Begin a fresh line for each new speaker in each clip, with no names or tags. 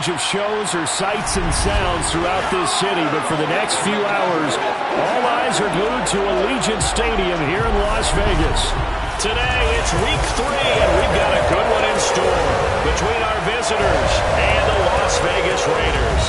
shortage of shows or sights and sounds throughout this city, but for the next few hours, all eyes are glued to Allegiant Stadium here in Las Vegas.
Today, it's week 3, and we've got a good one in store between our visitors and the Las Vegas Raiders.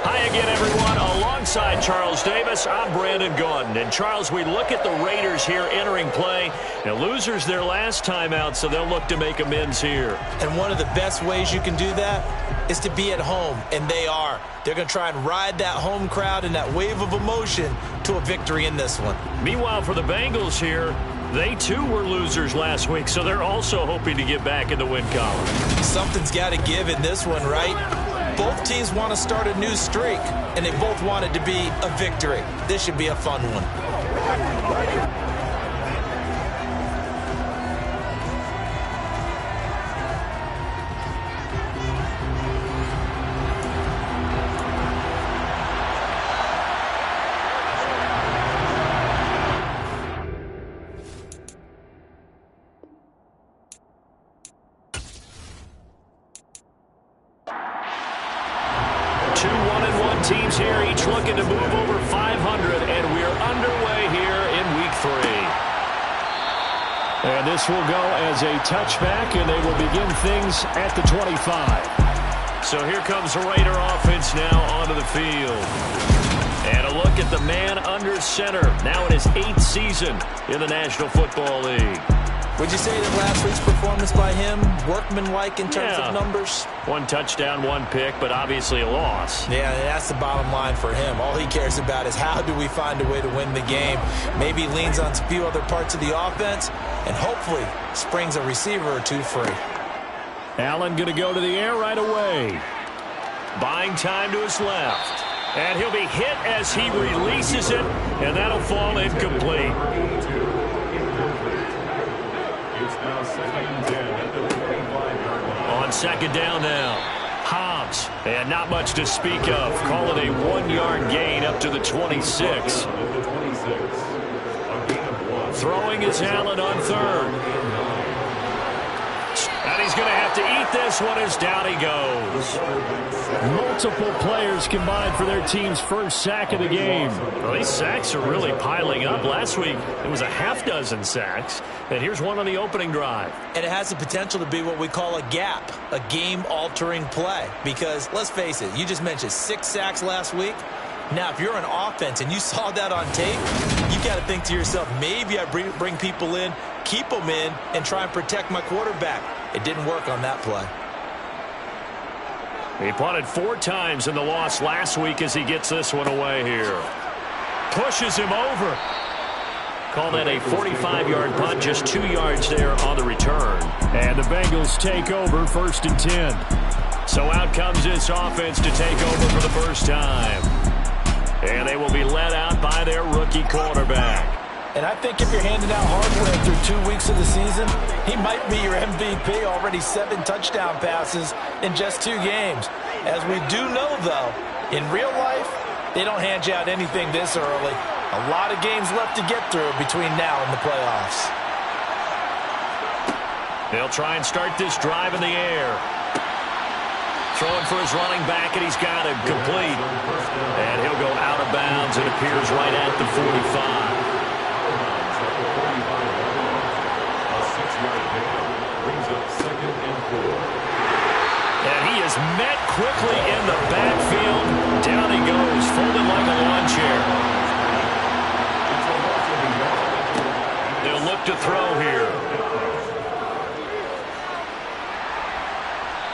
Hi again, everyone. Alongside Charles Davis, I'm Brandon Gaudin. And, Charles, we look at the Raiders here entering play. Now, losers their last time out, so they'll look to make amends here.
And one of the best ways you can do that is to be at home, and they are. They're going to try and ride that home crowd and that wave of emotion to a victory in this one.
Meanwhile, for the Bengals here, they too were losers last week, so they're also hoping to get back in the win column.
Something's got to give in this one, right? Both teams want to start a new streak, and they both want it to be a victory. This should be a fun one.
2 1-1 teams here, each looking to move over 500, and we're underway here in week 3.
And this will go as a touchback, and they will begin things at the 25.
So here comes the Raider offense now onto the field. And a look at the man under center, now in his 8th season in the National Football League.
Would you say that last week's performance by him, workmanlike in terms of numbers?
1 touchdown, 1 pick, but obviously a loss.
Yeah, that's the bottom line for him. All he cares about is how do we find a way to win the game. Maybe leans on a few other parts of the offense, and hopefully springs a receiver or 2 free.
Allen going to go to the air right away.
Buying time to his left. And he'll be hit as he releases it, and that'll fall incomplete. On 2nd down now, Hobbs, and not much to speak of. Call it a 1-yard gain up to the 26. Throwing is Allen on 3rd. And he's going to have to eat this one as down he goes.
Multiple players combined for their team's first sack of the game.
Well, these sacks are really piling up. Last week, it was a half-dozen sacks. And here's one on the opening drive.
And it has the potential to be what we call a gap, a game-altering play. Because, let's face it, you just mentioned 6 sacks last week. Now, if you're an offense and you saw that on tape, you got to think to yourself, maybe I bring people in, keep them in, and try and protect my quarterback. It didn't work on that play.
He punted 4 times in the loss last week as he gets this one away here. Pushes him over. Call that a 45-yard punt, just 2 yards there on the return.
And the Bengals take over 1st and 10.
So out comes this offense to take over for the first time. And they will be led out by their rookie quarterback.
And I think if you're handing out hardware through 2 weeks of the season, he might be your MVP. Already 7 touchdown passes in just 2 games. As we do know, though, in real life, they don't hand you out anything this early. A lot of games left to get through between now and the playoffs.
They'll try and start this drive in the air. Throwing for his running back, and he's got him complete. And he'll go out of bounds and appears right at the 45. And he is met quickly in the backfield. Down he goes, folded like a lawn chair. They'll look to throw here.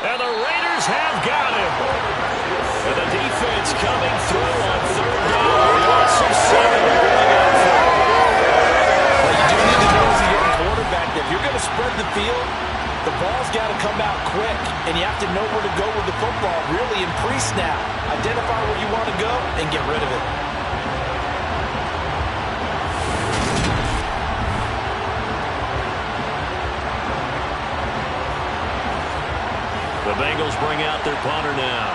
And the Raiders have got him. And the defense coming through on 3rd down. Loss of 7 going out front.
Well, you do need to know as a young quarterback that if you're going to spread the field, the ball's got to come out quick, and you have to know where to go with the football, really in pre-snap. Identify where you want to go and get rid of it.
The Bengals bring out their punter now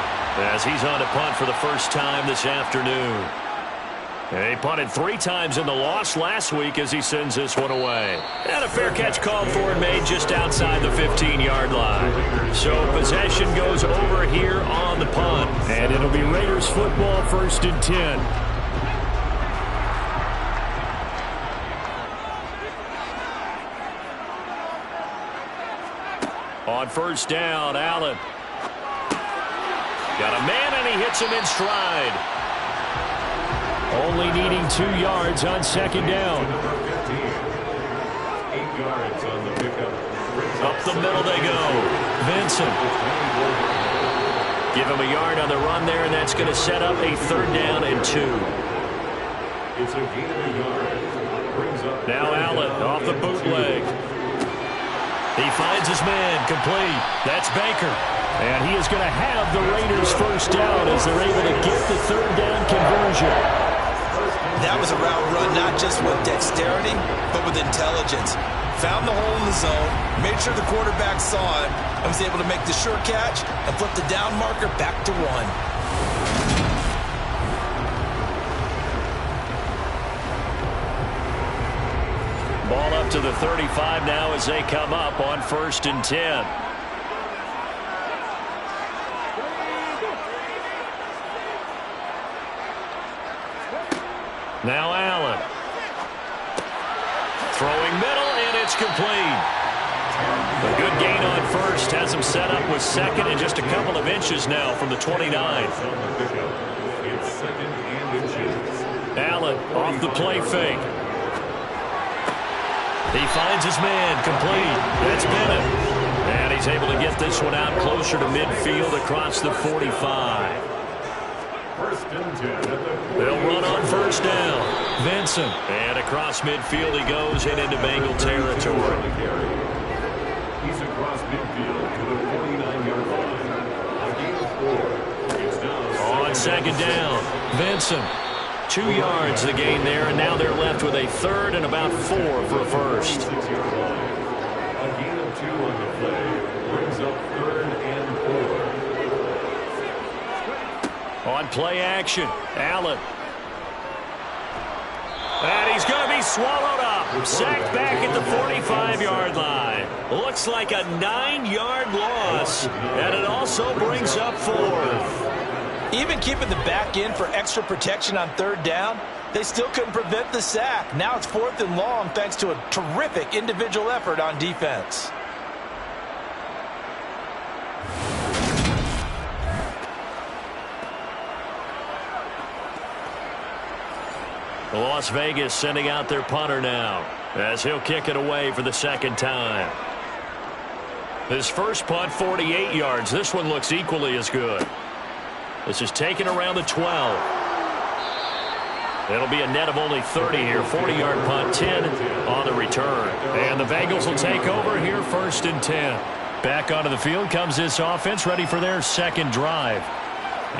as he's on to punt for the first time this afternoon. He punted 3 times in the loss last week as he sends this one away. And a fair catch called for and made just outside the 15-yard line. So possession goes over here on the punt.
And it'll be Raiders football, 1st and 10.
On 1st down, Allen. Got a man, and he hits him in stride.
Only needing 2 yards on 2nd down.
8 yards on the pickup.
Up the middle they go. Vincent. Give him a yard on the run there, and that's going to set up a 3rd down and 2.
It's a gain of a yard. Brings up
now Allen off the bootleg. He finds his man, complete. That's Baker.
And he is going to have the Raiders' 1st down as they're able to get the 3rd down conversion.
That was a route run, not just with dexterity, but with intelligence. Found the hole in the zone, made sure the quarterback saw it, and was able to make the sure catch and flip the down marker back to 1.
Ball up to the 35 now as they come up on 1st and 10. Now Allen. Throwing middle, and it's complete. A good gain on 1st. Has him set up with 2nd and just a couple of inches now from the 29.
It's 2nd and inches.
Allen off the play fake. He finds his man, complete. That's Bennett. And he's able to get this one out closer to midfield across the 45.
1st and 10 at the 40.
They'll run on 1st down. Vincent. And across midfield he goes and into Bengal territory.
He's across midfield to the 49-yard line. A gain of 4. It's down.
On 2nd down, Vincent. 2 yards the gain there, and now they're left with a 3rd and about 4 for a 1st.
6-yard line. A gain of 2 on the play. Brings up 3rd and 4.
On play action, Allen. And he's going to be swallowed up. Sacked back at the 45-yard line. Looks like a 9-yard loss. And it also brings up 4th.
Even keeping the back in for extra protection on 3rd down, they still couldn't prevent the sack. Now it's 4th and long thanks to a terrific individual effort on defense.
Las Vegas sending out their punter now as he'll kick it away for the 2nd time. His first punt, 48 yards. This one looks equally as good. This is taken around the 12. It'll be a net of only 30 here. 40-yard punt, 10 on the return. And the Bengals will take over here, 1st and 10. Back onto the field comes this offense, ready for their 2nd drive.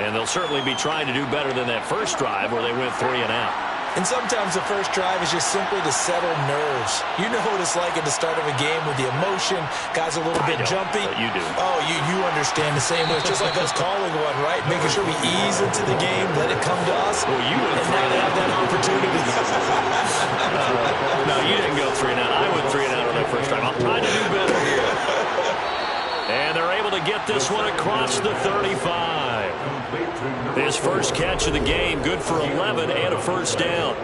And they'll certainly be trying to do better than that first drive where they went 3 and out.
And sometimes the first drive is just simply to settle nerves. You know what it's like at the start of a game with the emotion. Guys are a little bit jumpy.
But you do.
Oh, you understand the same way. It's just like us calling one, right? Making sure we ease into the game, let it come to us.
Well, you would
and now they have that opportunity.
No, you didn't go 3 and out. I went 3 and out on that first drive. I'm trying to do better here. And they're able to get this one across the 35. His first catch of the game, good for 11 and a 1st down.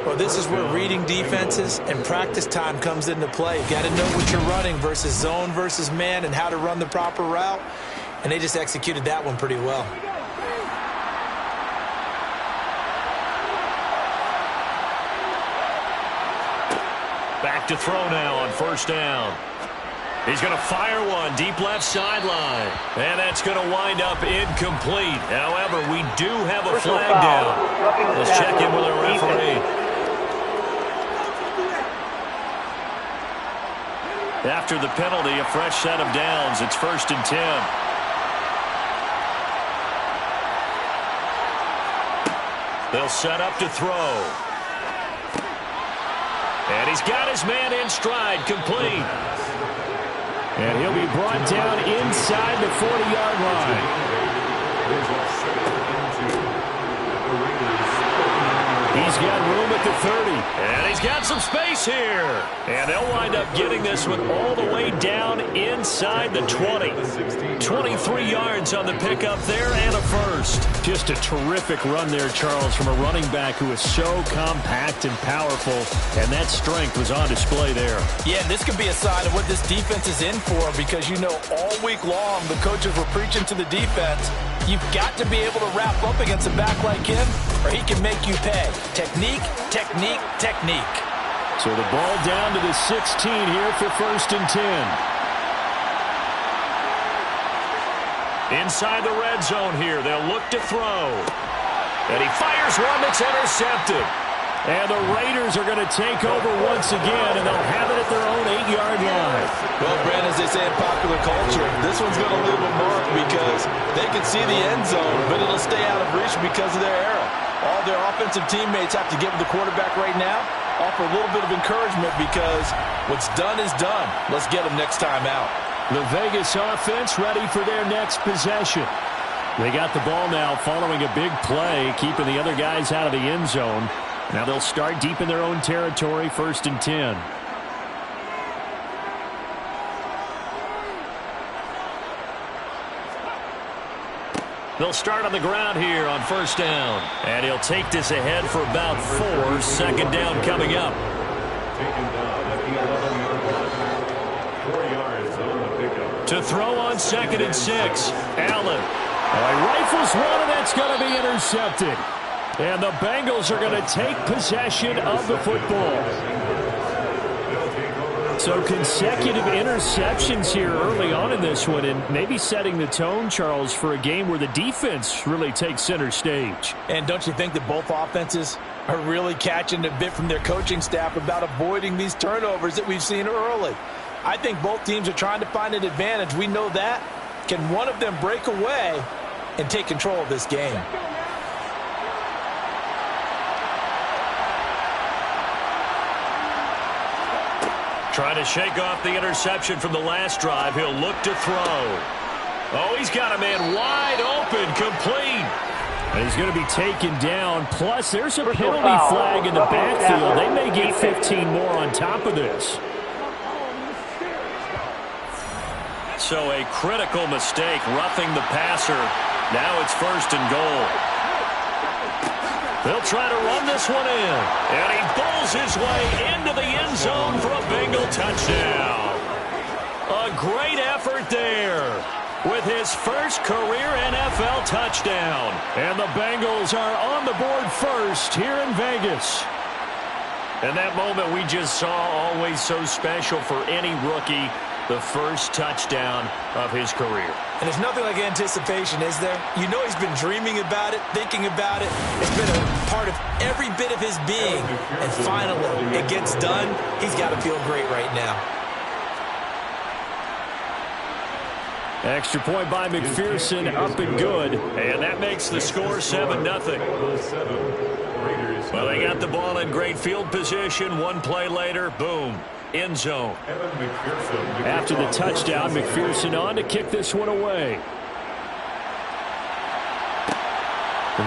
Well, this is where reading defenses and practice time comes into play. You've got to know what you're running versus zone versus man and how to run the proper route. And they just executed that one pretty well.
Back to throw now on 1st down. He's going to fire one deep left sideline. And that's going to wind up incomplete. However, we do have a flag down. Let's check in with our referee. After the penalty, a fresh set of downs. It's 1st and 10. They'll set up to throw. And he's got his man in stride, complete.
And he'll be brought down inside the 40-yard line. He's got room at the 30.
And he's got some space here. And they'll wind up getting this one all the way down inside the 20. 23 yards on the pickup there and a first.
Just a terrific run there, Charles, from a running back who is so compact and powerful, and that strength was on display there.
Yeah, this could be a sign of what this defense is in for, because you know all week long the coaches were preaching to the defense, you've got to be able to wrap up against a back like him or he can make you pay. Technique, technique, technique.
So the ball down to the 16 here for 1st and 10.
Inside the red zone here, they'll look to throw. And he fires one that's intercepted.
And the Raiders are going to take over once again, and they'll have it at their own 8-yard line.
Well, Brandon, as they say in popular culture, this one's going to leave a mark because they can see the end zone, but it'll stay out of reach because of their error. All their offensive teammates have to give the quarterback right now, offer a little bit of encouragement because what's done is done. Let's get them next time out.
The Vegas offense ready for their next possession. They got the ball now following a big play, keeping the other guys out of the end zone. Now they'll start deep in their own territory, 1st and 10.
They'll start on the ground here on 1st down. And he'll take this ahead for about 4. 2nd down coming up.
Taken down at the 11-yard line. 4 yards on the pickup.
To throw on 2nd and 6. Allen.
He rifles one, and that's going to be intercepted. And the Bengals are going to take possession of the football. So consecutive interceptions here early on in this one, and maybe setting the tone, Charles, for a game where the defense really takes center stage.
And don't you think that both offenses are really catching a bit from their coaching staff about avoiding these turnovers that we've seen early? I think both teams are trying to find an advantage. We know that. Can one of them break away and take control of this game?
Trying to shake off the interception from the last drive. He'll look to throw. Oh, he's got a man wide open, complete.
And he's going to be taken down. Plus, there's a penalty flag in the backfield. They may get 15 more on top of this.
So a critical mistake, roughing the passer. Now it's 1st and goal. They'll try to run this one in. And he bowls his way into the end zone for a Bengal touchdown. A great effort there with his first career NFL touchdown. And the Bengals are on the board first here in Vegas. And that moment we just saw, always so special for any rookie. The first touchdown of his career.
And there's nothing like anticipation, is there? You know he's been dreaming about it, thinking about it. It's been a part of every bit of his being. And finally, it gets done. He's got to feel great right now.
Extra point by McPherson, up and good.
And that makes the score 7-0. Well, they got the ball in great field position. One play later, boom. End zone.
After the touchdown, McPherson on to kick this one away.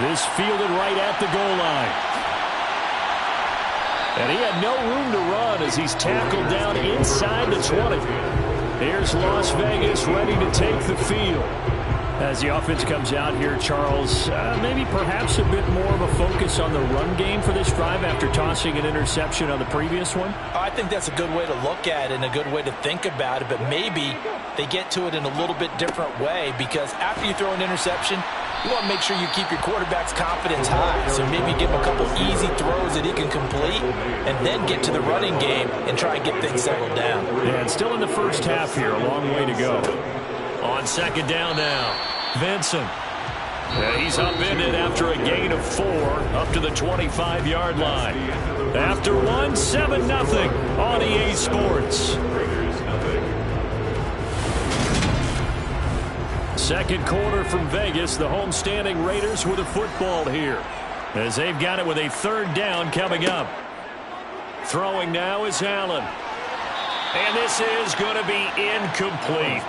This fielded right at the goal line. And he had no room to run as he's tackled down inside the 20. Here's Las Vegas ready to take the field. As the offense comes out here, Charles, maybe perhaps a bit more of a focus on the run game for this drive after tossing an interception on the previous one?
I think that's a good way to look at it and a good way to think about it, but maybe they get to it in a little bit different way, because after you throw an interception, you want to make sure you keep your quarterback's confidence high. So maybe give him a couple easy throws that he can complete and then get to the running game and try and get things settled down.
Yeah, and still in the first half here, a long way to go.
On 2nd down now, Vincent. Yeah, he's upended after a gain of 4 up to the 25-yard line. After one, 7-0 on EA Sports. Second quarter from Vegas, the homestanding Raiders with a football here, as they've got it with a 3rd down coming up. Throwing now is Allen. And this is going to be incomplete.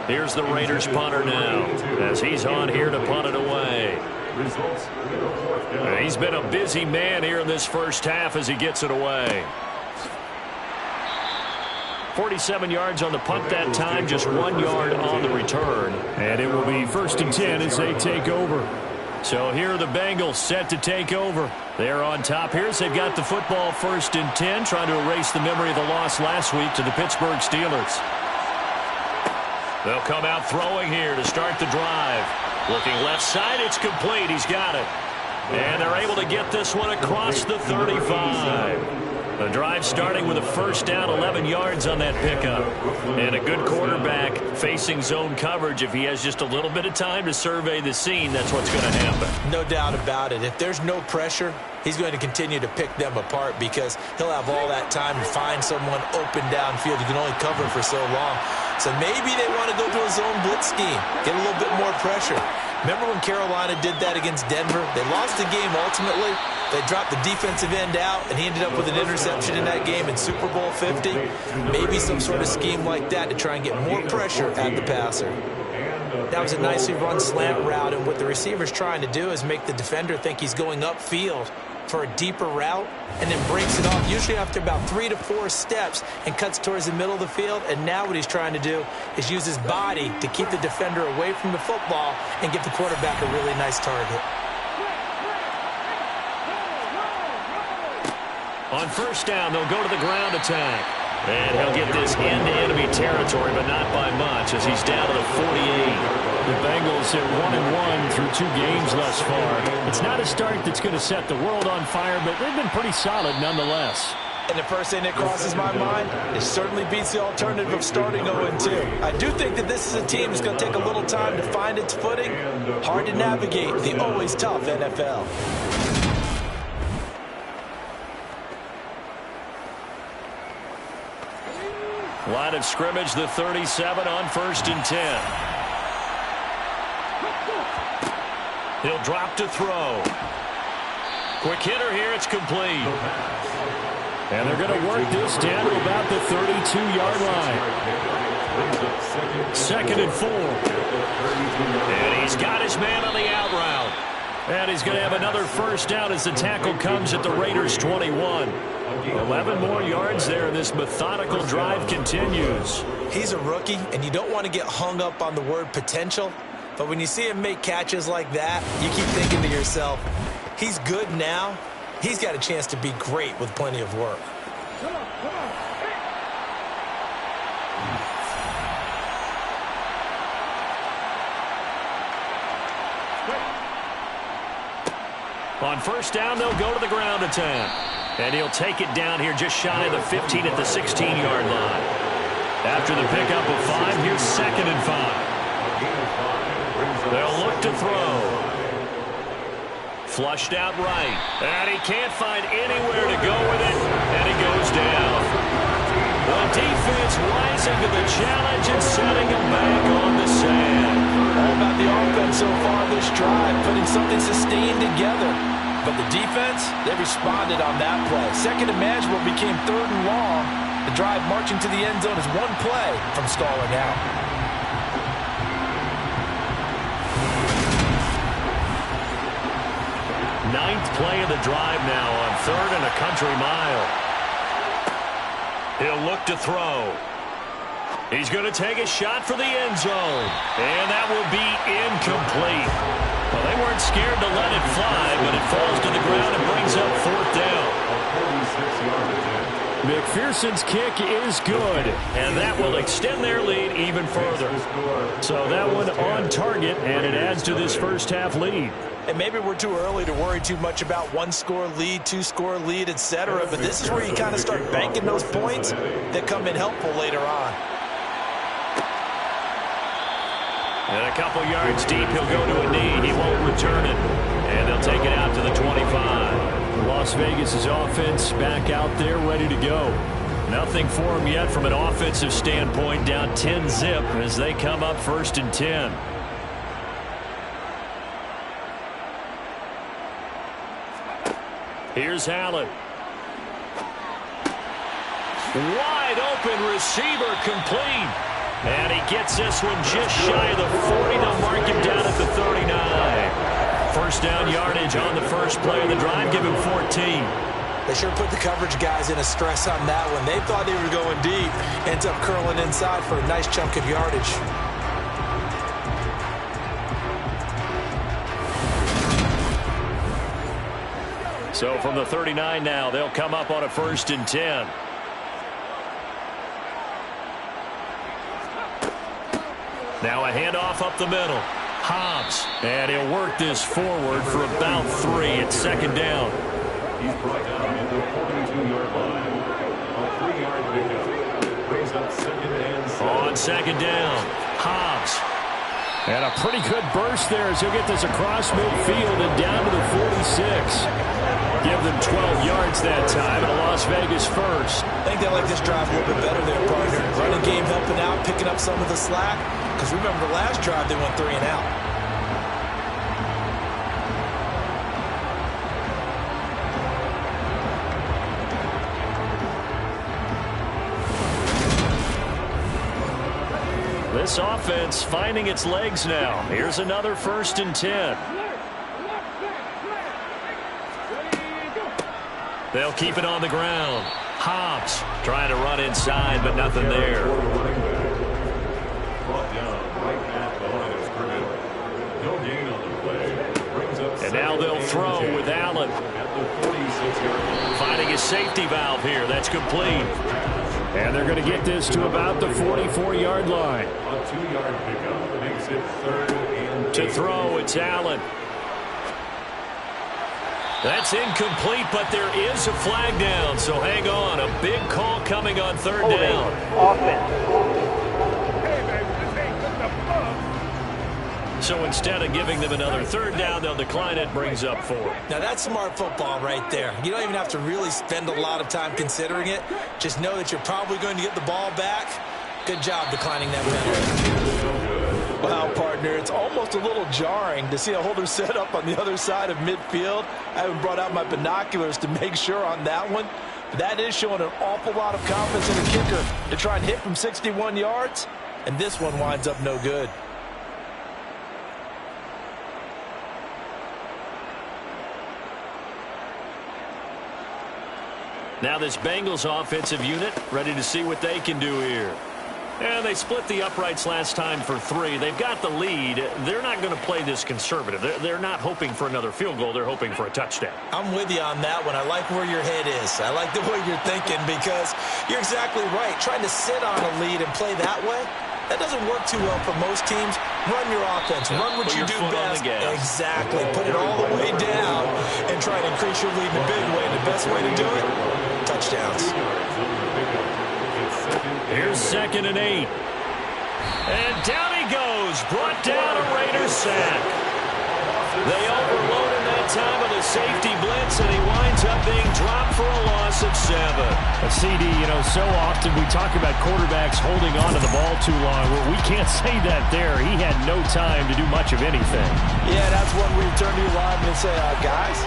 Here's the Raiders punter now, as he's on here to punt it away.
Results in a fourth down.
He's been a busy man here in this first half as he gets it away. 47 yards on the punt that time, just 1 yard on the return.
And it will be 1st and 10 as they take over.
So here are the Bengals set to take over. They're on top here as they've got the football 1st and 10, trying to erase the memory of the loss last week to the Pittsburgh Steelers. They'll come out throwing here to start the drive. Looking left side, it's complete. He's got it. And they're able to get this one across the 35. The drive starting with a first down, 11 yards on that pickup. And a good quarterback facing zone coverage. If he has just a little bit of time to survey the scene, that's what's going to happen.
No doubt about it. If there's no pressure, he's going to continue to pick them apart because he'll have all that time to find someone open downfield. You can only cover for so long. So maybe they want to go to a zone blitz scheme, get a little bit more pressure. Remember when Carolina did that against Denver? They lost the game ultimately. They dropped the defensive end out, and he ended up with an interception in that game in Super Bowl 50. Maybe some sort of scheme like that to try and get more pressure at the passer. That was a nicely run slant route, and what the receiver's trying to do is make the defender think he's going upfield for a deeper route and then breaks it off, usually after about 3 to 4 steps, and cuts towards the middle of the field. And now what he's trying to do is use his body to keep the defender away from the football and give the quarterback a really nice target.
On first down, they'll go to the ground attack. And he'll get this into enemy territory, but not by much as he's down to the 48.
The Bengals are 1-1 through 2 games thus far. It's not a start that's going to set the world on fire, but they've been pretty solid nonetheless.
And the first thing that crosses my mind, it certainly beats the alternative of starting 0-2. I do think that this is a team that's going to take a little time to find its footing. Hard to navigate the always tough NFL.
Line of scrimmage, the 37 on 1st and 10. He'll drop to throw. Quick hitter here, it's complete.
And they're going to work this down to about the 32-yard line. 2nd and 4.
And he's got his man on the out route. And he's going to have another first down as the tackle comes at the Raiders' 21. 11 more yards there, and this methodical drive continues.
He's a rookie, and you don't want to get hung up on the word potential. But when you see him make catches like that, you keep thinking to yourself, he's good now. He's got a chance to be great with plenty of work.
On first down, they'll go to the ground attack. And he'll take it down here just shy of the 15 at the 16-yard line. After the pickup of 5, here's 2nd and 5. They'll look to throw. Flushed out right. And he can't find anywhere to go with it. And he goes down. The defense rising to the challenge and setting him back on the sand.
All about the offense so far this drive, putting something sustained together. But the defense, they responded on that play. Second and manageable became 3rd and long. The drive marching to the end zone is one play from stalling out.
Ninth play of the drive now on 3rd and a country mile. He'll look to throw. He's going to take a shot for the end zone. And that will be incomplete. Well, they weren't scared to let it fly, but it falls to the ground and brings up 4th down.
McPherson's kick is good,
and that will extend their lead even further.
So that one on target, and it adds to this first half lead.
And maybe we're too early to worry too much about 1-score lead, 2-score lead, etc. But this is where you kind of start banking those points that come in helpful later on.
And a couple yards deep, he'll go to a knee. He won't return it. And they'll take it out to the 25.
Las Vegas' offense back out there ready to go.
Nothing for him yet from an offensive standpoint. Down 10-zip as they come up 1st and 10. Here's Allen. Wide open receiver complete. And he gets this one just shy of the 40. They'll mark him down at the 39. 1st First down yardage on the first play of the drive. Give him 14.
They sure put the coverage guys in a stress on that one. They thought they were going deep. Ends up curling inside for a nice chunk of yardage.
So from the 39 now, they'll come up on a 1st and 10. Now a handoff up the middle. Hobbs. And he'll work this forward for about 3 at 2nd down.
He's brought down at the 42-yard line. A 3-yard pickup. Brings up 2nd and 7.
On 2nd down, Hobbs.
And a pretty good burst there as he'll get this across midfield and down to the 46. Give them 12 yards that time, and a Las Vegas first.
I think they like this drive a little bit better there, partner. Running game helping out, picking up some of the slack. Because remember the last drive, they went 3 and out.
This offense finding its legs now. Here's another 1st and 10. They'll keep it on the ground. Hobbs trying to run inside, but nothing there. And now they'll throw with Allen. Finding his safety valve here. That's complete.
And they're going to get this to about the 44-yard line.
A 2-yard pickup makes it 3rd and 8.
To throw, it's Allen. That's incomplete, but there is a flag down, so hang on. A big call coming on 3rd down. So instead of giving them another 3rd down, they'll decline it. Brings up 4.
Now that's smart football right there. You don't even have to really spend a lot of time considering it. Just know that you're probably going to get the ball back. Good job declining that penalty. Wow, partner, it's almost a little jarring to see a holder set up on the other side of midfield. I haven't brought out my binoculars to make sure on that one. But that is showing an awful lot of confidence in the kicker to try and hit from 61 yards. And this one winds up no good.
Now this Bengals offensive unit ready to see what they can do here. And they split the uprights last time for 3. They've got the lead. They're not going to play this conservative. They're not hoping for another field goal. They're hoping for a touchdown.
I'm with you on that one. I like where your head is. I like the way you're thinking because you're exactly right. Trying to sit on a lead and play that way, that doesn't work too well for most teams. Run your offense. Run what you do best. Exactly. Put it all the way down and try to increase your lead in a big way. And the best way to do it, touchdowns.
Here's 2nd and 8. And down he goes. Brought down a Raiders sack. They overload him that time with a safety blitz, and he winds up being dropped for a loss of 7.
A CD, so often we talk about quarterbacks holding on to the ball too long. Well, we can't say that there. He had no time to do much of anything.
Yeah, that's when we turn to your lineman and say, guys,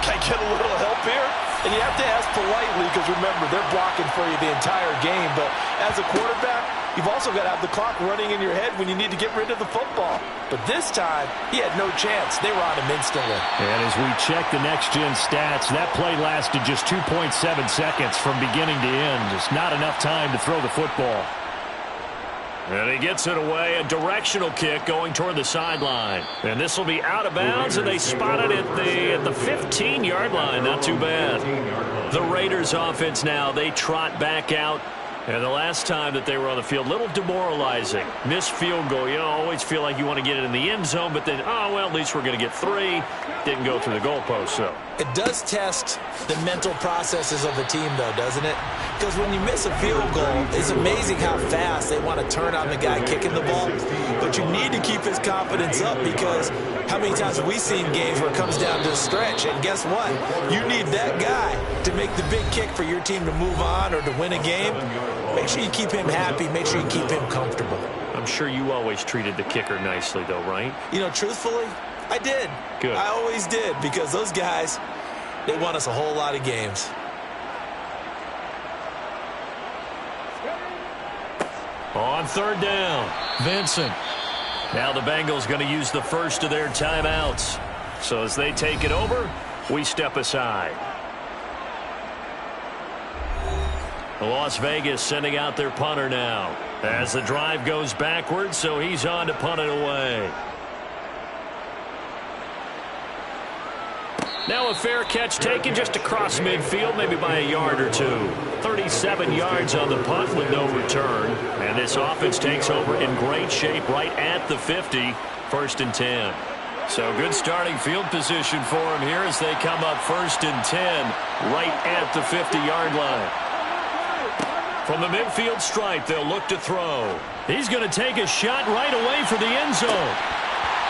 can I get a little help here? And you have to ask politely because, remember, they're blocking for you the entire game. But as a quarterback, you've also got to have the clock running in your head when you need to get rid of the football. But this time, he had no chance. They were on him instantly.
And as we check the next-gen stats, that play lasted just 2.7 seconds from beginning to end. Just not enough time to throw the football.
And he gets it away, a directional kick going toward the sideline. And this will be out of bounds, and they spot it at the 15-yard line. Not too bad. The Raiders offense now, they trot back out. And the last time that they were on the field, a little demoralizing. Missed field goal. You always feel like you want to get it in the end zone, but then, at least we're going to get 3. Didn't go through the goalpost, so.
It does test the mental processes of the team, though, doesn't it? Because when you miss a field goal, it's amazing how fast they want to turn on the guy kicking the ball. But you need to keep his confidence up because how many times have we seen games where it comes down to a stretch? And guess what? You need that guy to make the big kick for your team to move on or to win a game. Make sure you keep him happy. Make sure you keep him comfortable.
I'm sure you always treated the kicker nicely, though, right?
Truthfully, I did.
Good.
I always did because those guys, they won us a whole lot of games.
On 3rd down, Vincent. Now the Bengals going to use the first of their timeouts. So as they take it over, we step aside. Las Vegas sending out their punter now. As the drive goes backwards, so he's on to punt it away. Now a fair catch taken just across midfield, maybe by a yard or two. 37 yards on the punt with no return. And this offense takes over in great shape right at the 50, 1st and 10. So good starting field position for him here as they come up 1st and 10 right at the 50-yard line. From the midfield stripe, they'll look to throw. He's going to take a shot right away for the end zone.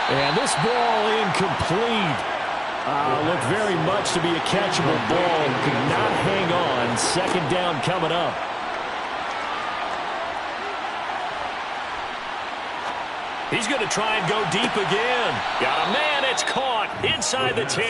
And this ball incomplete. Looked very much to be a catchable ball and could not hang on. 2nd down coming up.
He's going to try and go deep again. Got a man. It's caught inside the 10.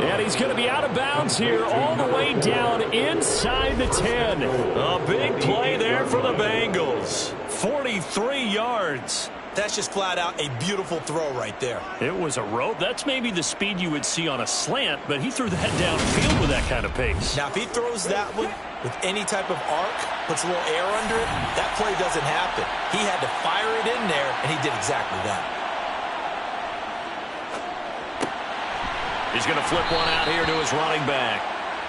And he's going to be out of bounds here all the way down inside the 10.
A big play there for the Bengals. 43 yards.
That's just flat out a beautiful throw right there.
It was a rope. That's maybe the speed you would see on a slant, but he threw that downfield with that kind of pace.
Now, if he throws that one with any type of arc, puts a little air under it, that play doesn't happen. He had to fire it in there, and he did exactly that.
He's going to flip one out here to his running back.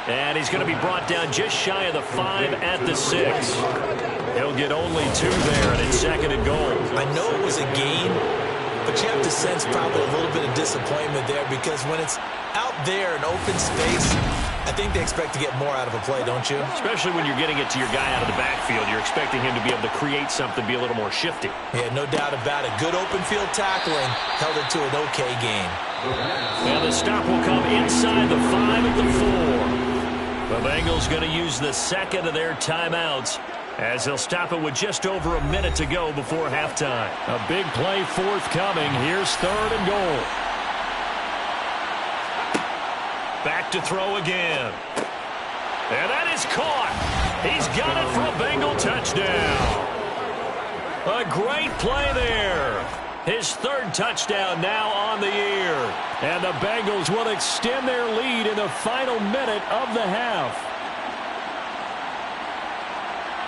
And he's going to be brought down just shy of the 5 at the 6. He'll get only 2 there, and it's 2nd and goal.
I know it was a gain, but you have to sense probably a little bit of disappointment there because when it's out there in open space, I think they expect to get more out of a play, don't you?
Especially when you're getting it to your guy out of the backfield. You're expecting him to be able to create something, be a little more shifty.
Yeah, no doubt about it. Good open field tackling held it to an okay gain.
And the stop will come inside the 5 at the 4. The Bengals going to use the 2nd of their timeouts as they'll stop it with just over a minute to go before halftime.
A big play forthcoming. Here's 3rd and goal.
Back to throw again. And that is caught. He's got it for a Bengal touchdown. A great play there. His 3rd touchdown now on the year.
And the Bengals will extend their lead in the final minute of the half.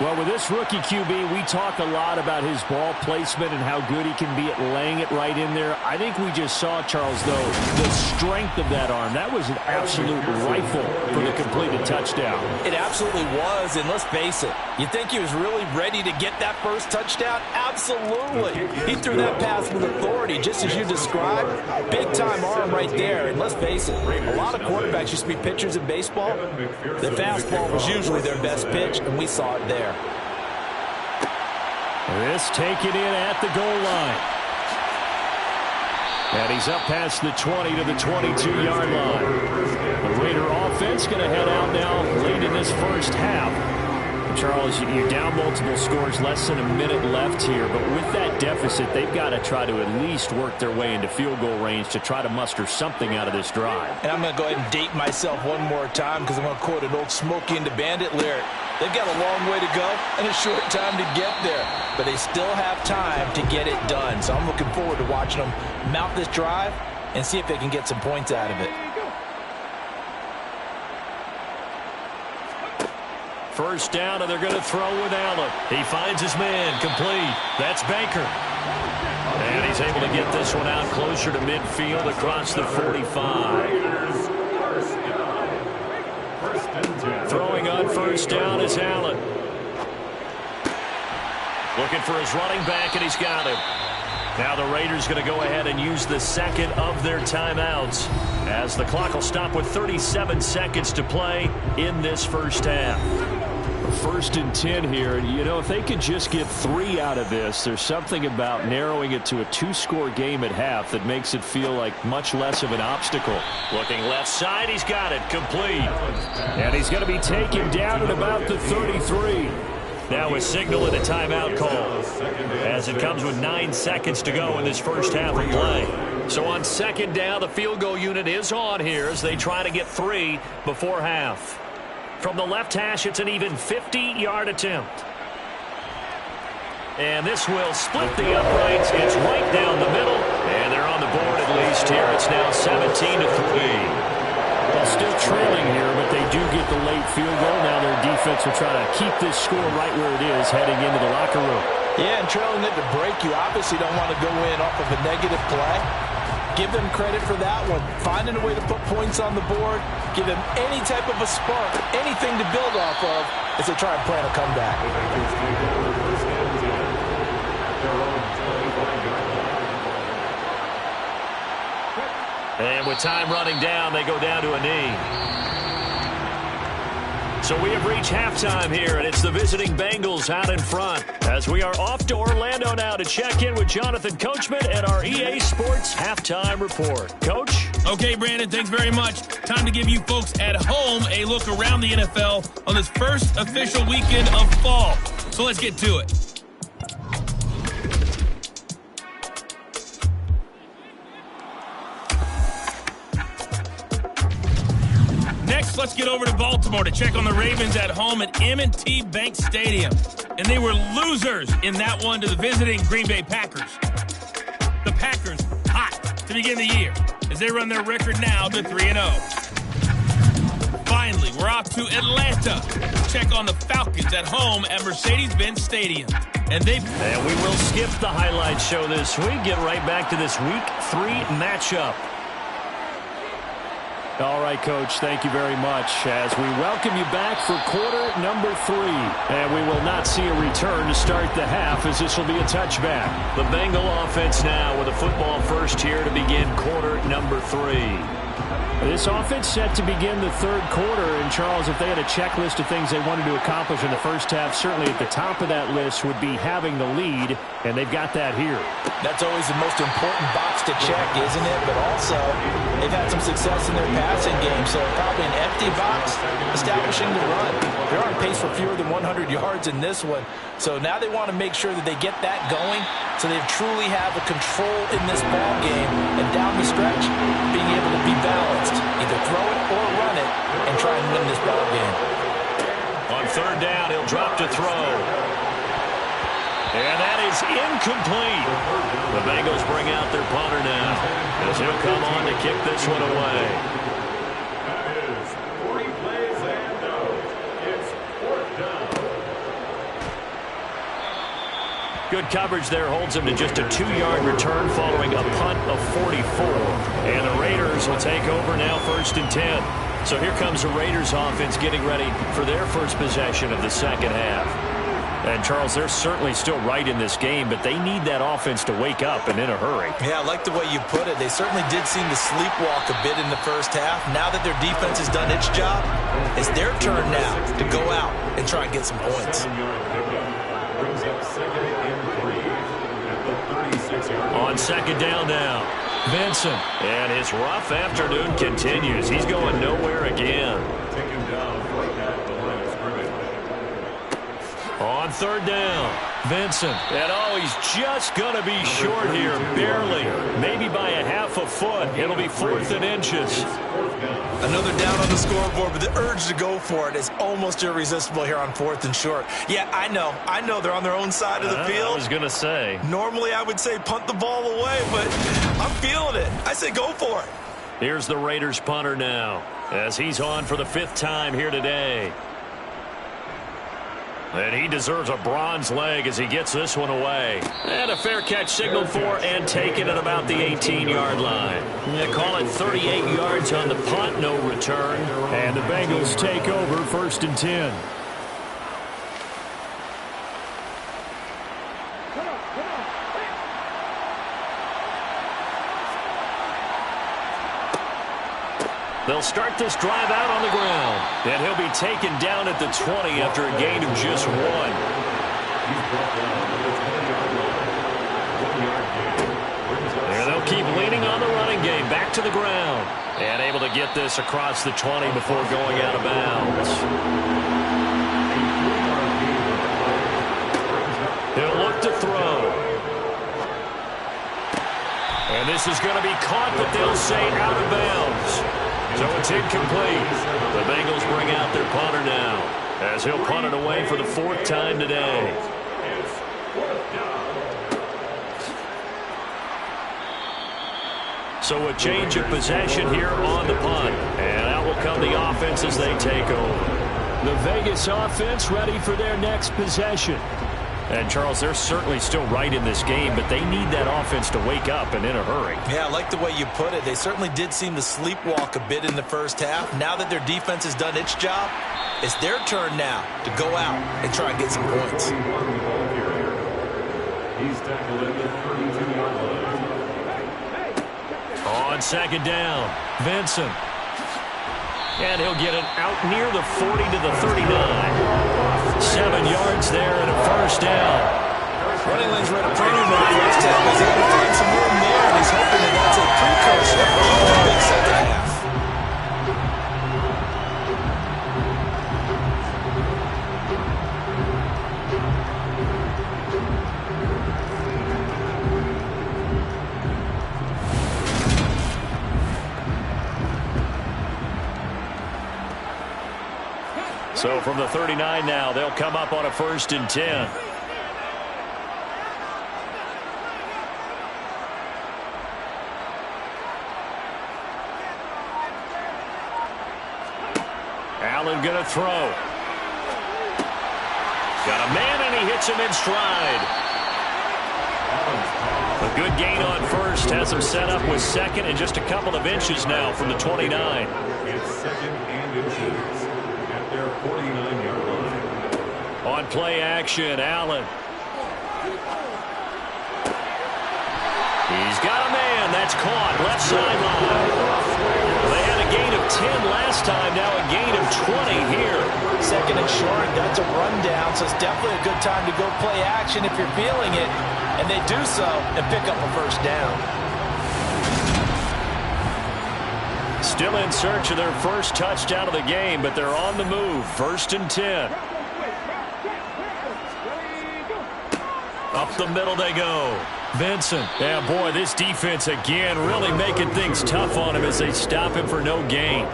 Well, with this rookie QB, we talk a lot about his ball placement and how good he can be at laying it right in there. I think we just saw, Charles, though, the strength of that arm. That was an absolute rifle for the completed touchdown.
It absolutely was, and let's face it, you think he was really ready to get that first touchdown? Absolutely. He threw that pass with authority, just as you described. Big-time arm right there, and let's face it, a lot of quarterbacks used to be pitchers in baseball. The fastball was usually their best pitch, and we saw it there.
This taken in at the goal line. And he's up past the 20 to the 22-yard line. The Raider offense going to head out now late in this first half. Charles, you're down multiple scores, less than a minute left here, but with that deficit, they've got to try to at least work their way into field goal range to try to muster something out of this drive.
And I'm going to go ahead and date myself one more time because I'm going to quote an old Smokey and the Bandit lyric. They've got a long way to go and a short time to get there, but they still have time to get it done. So I'm looking forward to watching them mount this drive and see if they can get some points out of it.
First down, and they're going to throw with Allen. He finds his man, complete. That's Baker. And he's able to get this one out closer to midfield across the 45. Throwing on first down is Allen. Looking for his running back, and he's got him. Now the Raiders going to go ahead and use the 2nd of their timeouts as the clock will stop with 37 seconds to play in this first half.
1st and 10 here. You know, if they could just get 3 out of this, there's something about narrowing it to a 2-score game at half that makes it feel like much less of an obstacle.
Looking left side, he's got it, complete.
And he's going to be taken down at about the 33.
Now a signal and a timeout call as it comes with 9 seconds to go in this first half of play. So on 2nd down, the field goal unit is on here as they try to get 3 before half. From the left hash, it's an even 50-yard attempt. And this will split the uprights. It's right down the middle, and they're on the board at least first here. It's now 17-3.
Well, still trailing here, but they do get the late field goal. Now their defense will try to keep this score right where it is heading into the locker room.
Yeah, and trailing it to break, you obviously don't want to go in off of a negative play. Give them credit for that one. Finding a way to put points on the board, give them any type of a spark, anything to build off of as they try and plan a comeback.
And with time running down, they go down to a knee. So we have reached halftime here, and it's the visiting Bengals out in front. As we are off to Orlando now to check in with Jonathan Coachman and our EA Sports Halftime Report. Coach?
Okay, Brandon, thanks very much. Time to give you folks at home a look around the NFL on this first official weekend of fall. So let's get to it. Next, let's get over to Baltimore to check on the Ravens at home at M&T Bank Stadium. And they were losers in that one to the visiting Green Bay Packers. The Packers hot to begin the year as they run their record now to 3-0. Finally, we're off to Atlanta to check on the Falcons at home at Mercedes-Benz Stadium. And we
will skip the highlight show this week. Get right back to this Week 3 matchup.
All right, Coach, thank you very much as we welcome you back for quarter number 3. And we will not see a return to start the half as this will be a touchback.
The Bengal offense now with a football first here to begin quarter number 3.
This offense set to begin the third quarter. And, Charles, if they had a checklist of things they wanted to accomplish in the first half, certainly at the top of that list would be having the lead, and they've got that here.
That's always the most important box to check, isn't it? But also, they've had some success in their passing game, so probably an empty box establishing the run. They're on pace for fewer than 100 yards in this one, so now they want to make sure that they get that going so they truly have a control in this ball game, and down the stretch, being able to be balanced. Either throw it or run it and try and win this ball game.
On third down, he'll drop to throw. And that is incomplete. The Bengals bring out their punter now as he'll come on to kick this one away.
That is 40 plays and no. It's fourth down.
Good coverage there holds him to just a 2-yard return following a punt of 44. And the Raiders will take over now first and 10. So here comes the Raiders offense getting ready for their first possession of the second half. And, Charles, they're certainly still right in this game, but they need that offense to wake up and in a hurry.
Yeah, I like the way you put it. They certainly did seem to sleepwalk a bit in the first half. Now that their defense has done its job, it's their turn now to go out and try and get some points.
On second down now, Vincent. And his rough afternoon continues. He's going nowhere again.
Take him down right at the line of scrimmage.
On third down, Vincent. And he's just going to be short here, barely. Maybe by a half a foot. It'll be 4th and inches.
Another down on the scoreboard, but the urge to go for it is almost irresistible here on 4th and short. Yeah, I know they're on their own side of the field.
I was going to say.
Normally I would say punt the ball away, but I'm feeling it. I say go for it.
Here's the Raiders punter now as he's on for the 5th time here today. And he deserves a bronze leg as he gets this one away. And a fair catch signaled for and taken at about the 18-yard line. They call it 38 yards on the punt, no return.
And the Bengals take over first and 10.
They'll start this drive out on the ground. And he'll be taken down at the 20 after a gain of just 1. And they'll keep leaning on the running game. Back to the ground. And able to get this across the 20 before going out of bounds. He'll look to throw. And this is going to be caught, but they'll say out of bounds. So it's incomplete. The Bengals bring out their punter now as he'll punt it away for the 4th time today. So a change of possession here on the punt. And out will come the offense as they take over.
The Vegas offense ready for their next possession.
And, Charles, they're certainly still right in this game, but they need that offense to wake up and in a hurry.
Yeah, I like the way you put it. They certainly did seem to sleepwalk a bit in the first half. Now that their defense has done its job, it's their turn now to go out and try and get some points.
He's tackled at the 32-yard line.
On second down, Vincent. And he'll get it out near the 40 to the 39. 7 yards there and a first down.
Running lanes ran a premium in the first half. He's able to find some room there, and he's hoping that that's a precursor to a big second half.
So from the 39 now, they'll come up on a 1st and 10. Allen going to throw. Got a man, and he hits him in stride. A good gain on 1st. Has him set up with 2nd and just a couple of inches now from the 29.
It's 2nd and inches. 49-yard line.
On play action, Allen. He's got a man. That's caught. Left sideline. They had a gain of 10 last time. Now a gain of 20 here.
2nd and short. That's a rundown, so it's definitely a good time to go play action if you're feeling it. And they do so and pick up a first down.
Still in search of their first touchdown of the game, but they're on the move. 1st and 10. Up the middle they go. Vincent. Yeah, boy, this defense again really making things tough on him as they stop him for no gain.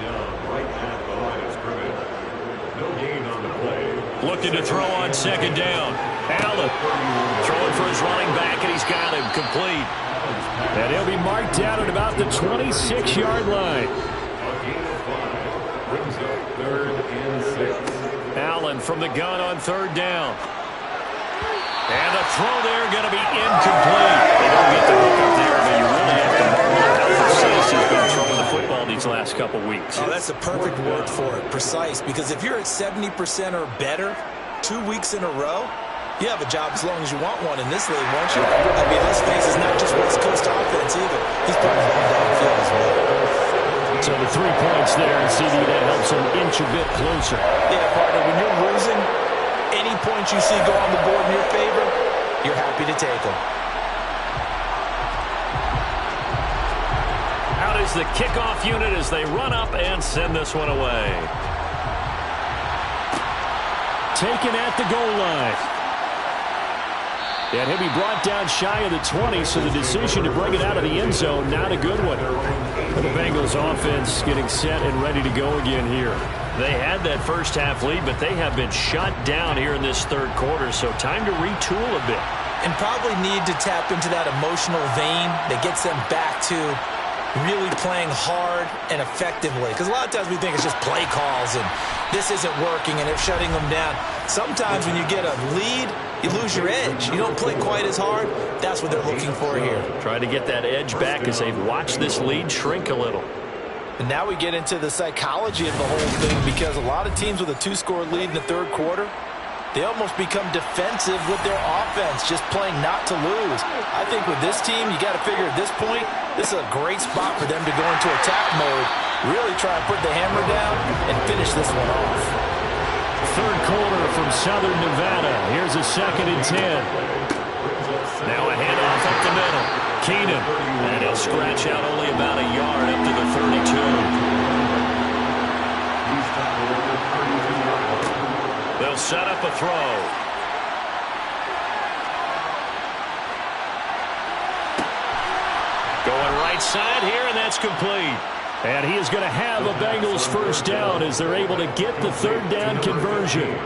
Looking to throw on 2nd down. Allen throwing for his running back, and he's got him complete.
And he'll be marked down at about the 26-yard line.
Brings up 3rd and 6.
Allen from the gun on 3rd down. And the throw there going to be incomplete. They don't get the hook up there, but you really have to marvel at how precise he's been throwing the football these last couple weeks.
Oh, that's the perfect word for it, precise. Because if you're at 70% or better 2 weeks in a row, you have a job as long as you want one in this league, won't you? I mean, let's face it, it's not just West Coast offense either. He's putting it on downfield as well.
So the 3 points there, and CD, that helps him inch a bit closer.
Yeah, partner, when you're losing, any points you see go on the board in your favor, you're happy to take them.
Out is the kickoff unit as they run up and send this one away.
Taken at the goal line. And he'll be brought down shy of the 20, so the decision to bring it out of the end zone, not a good one. For the Bengals offense getting set and ready to go again here.
They had that first half lead, but they have been shut down here in this 3rd quarter, so time to retool a bit.
And probably need to tap into that emotional vein that gets them back to really playing hard and effectively. Because a lot of times we think it's just play calls and this isn't working and they're shutting them down. Sometimes when you get a lead, you lose your edge. You don't play quite as hard. That's what they're looking for here.
Trying to get that edge back as they've watched this lead shrink a little.
And now we get into the psychology of the whole thing, because a lot of teams with a 2-score lead in the 3rd quarter, they almost become defensive with their offense, just playing not to lose. I think with this team, you got to figure at this point, this is a great spot for them to go into attack mode, really try and put the hammer down and finish this one off.
3rd quarter from Southern Nevada. Here's a 2nd and 10.
Now a handoff up the middle. Keenum, and he'll scratch out only about a yard up to the 32. They'll set up a throw. Going right side here, and that's complete.
And he is going to have a Bengals first down as they're able to get the 3rd down conversion.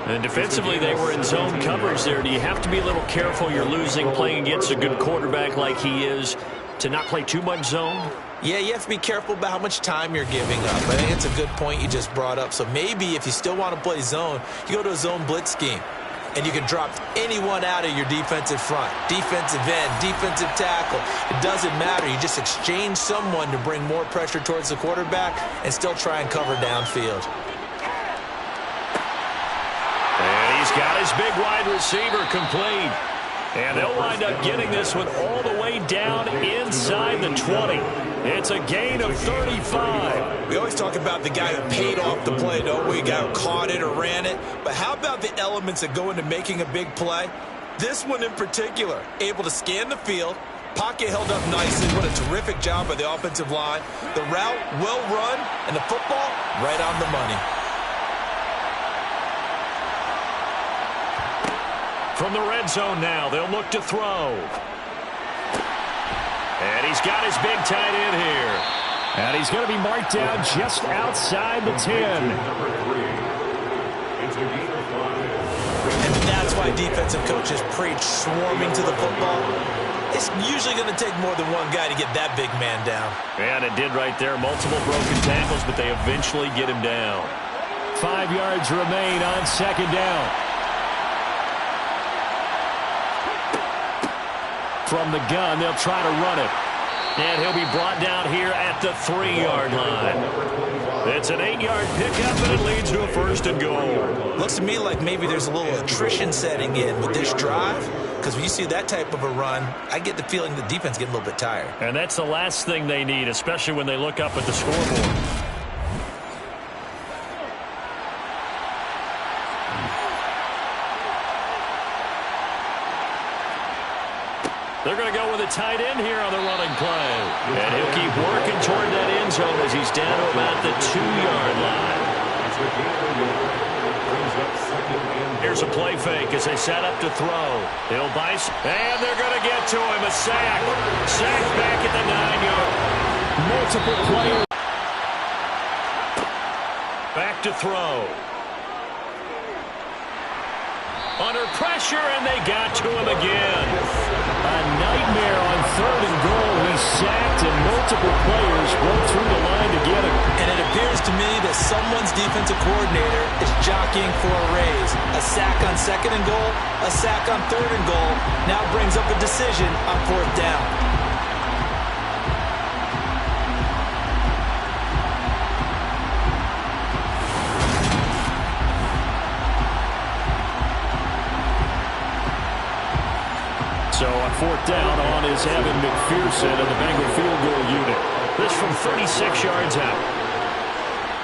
And defensively, they were in zone coverage there. Do you have to be a little careful? You're losing, playing against a good quarterback like he is. to not play too much zone?
Yeah, you have to be careful about how much time you're giving up. I think it's a good point you just brought up. So maybe if you still want to play zone, you go to a zone blitz scheme. And you can drop anyone out of your defensive front. Defensive end, defensive tackle. It doesn't matter. You just exchange someone to bring more pressure towards the quarterback and still try and cover downfield.
And he's got his big wide receiver complete. And they'll wind up getting this one all the way down inside the 20. It's a gain of 35.
We always talk about the guy who paid off the play, don't we? The guy who caught it or ran it. But how about the elements that go into making a big play? This one in particular, able to scan the field, pocket held up nicely. What a terrific job by the offensive line. The route well run, and the football right on the money.
From the red zone now, they'll look to throw. And he's got his big tight end here.
And he's going to be marked down just outside the 10.
And that's why defensive coaches preach swarming to the football. It's usually going to take more than one guy to get that big man down.
And it did right there. Multiple broken tackles, but they eventually get him down.
5 yards remain on second down. From the gun, they'll try to run it.
And he'll be brought down here at the 3-yard line. It's an 8-yard pickup, and it leads to a first and goal.
Looks to me like maybe there's a little attrition setting in with this drive, because when you see that type of a run, I get the feeling the defense getting a little bit tired.
And that's the last thing they need, especially when they look up at the scoreboard. They're going to go with a tight end here on the running play. And he'll keep working toward that end zone as he's down to about the 2-yard line. Here's a play fake as they set up to throw. He'll bice, and they're going to get to him. A sack. Sack back at the 9-yard.
Multiple players.
Back to throw. Under pressure, and they got to him again.
A nightmare on 3rd and goal. He's sacked, and multiple players broke through the line to get him.
And it appears to me that someone's defensive coordinator is jockeying for a raise. A sack on 2nd and goal, a sack on 3rd and goal. Now brings up a decision on 4th down.
So on 4th down on is Evan McPherson of the Bengal field goal unit.
This from 36 yards out.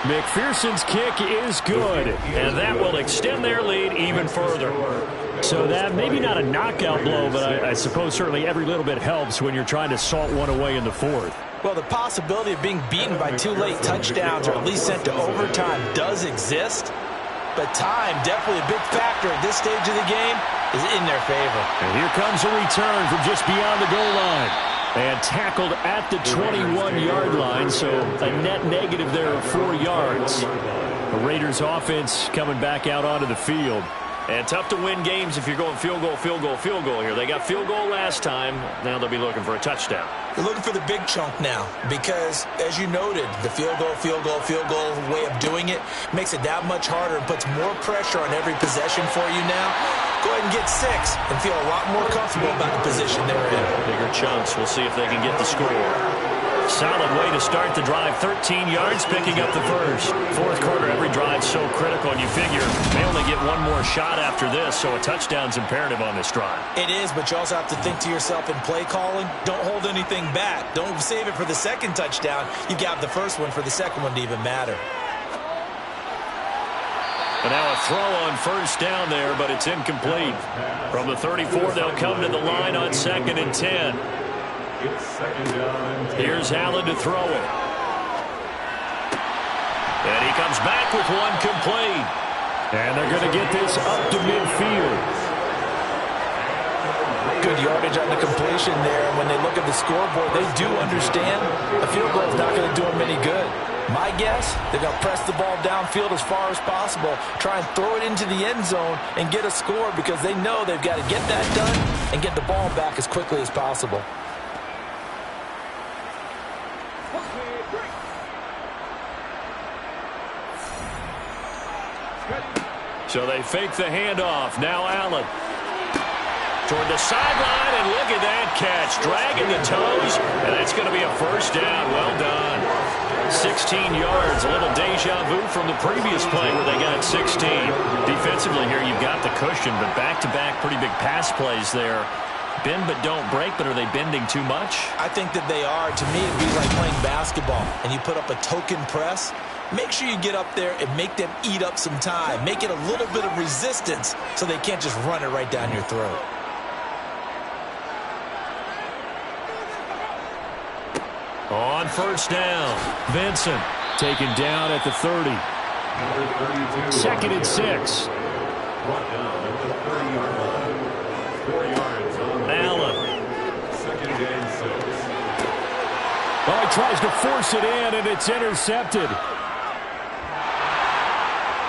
McPherson's kick is good.
And that will extend their lead even further.
So that maybe not a knockout blow, but I suppose certainly every little bit helps when you're trying to salt one away in the 4th.
Well, the possibility of being beaten by 2 late touchdowns or at least sent to overtime does exist. But time, definitely a big factor at this stage of the game, is in their favor.
And here comes a return from just beyond the goal line. And tackled at the 21-yard line, so a net negative there of 4 yards. The Raiders offense coming back out onto the field.
And tough to win games if you're going field goal, field goal, field goal here. They got field goal last time. Now they'll be looking for a touchdown.
They're looking for the big chunk now because, as you noted, the field goal way of doing it makes it that much harder and puts more pressure on every possession for you now. Go ahead and get 6 and feel a lot more comfortable about the position they're in.
Bigger chunks. We'll see if they can get the score. Solid way to start the drive. 13 yards, picking up the first. 4th quarter, every drive so critical, and you figure they only get one more shot after this, so a touchdown's imperative on this drive.
It is, but you also have to think to yourself in play calling, don't hold anything back. Don't save it for the second touchdown. You got the first one for the second one to even matter.
And now a throw on 1st down there, but it's incomplete. From the 34, they'll come to the line on 2nd and 10. Here's Allen to throw it. And he comes back with one complete.
And they're going to get this up to midfield.
Good yardage on the completion there. When they look at the scoreboard, they do understand a field goal is not going to do them any good. My guess, they're going to press the ball downfield as far as possible, try and throw it into the end zone and get a score because they know they've got to get that done and get the ball back as quickly as possible.
So they fake the handoff. Now Allen. Toward the sideline, and look at that catch. Dragging the toes, and that's going to be a first down. Well done. 16 yards. A little deja vu from the previous play where they got 16. Defensively here, you've got the cushion, but back-to-back pretty big pass plays there. Bend but don't break, but are they bending too much?
I think that they are. To me, it'd be like playing basketball, and you put up a token press. Make sure you get up there and make them eat up some time. Make it a little bit of resistance so they can't just run it right down your throat.
On first down, Vincent
taken down at the 30.
Number 32.
2nd and 6.
Brought down at the 30-yard line. 4 yards on the
Allen.
2nd and 6.
Oh, he tries to force it in, and it's intercepted.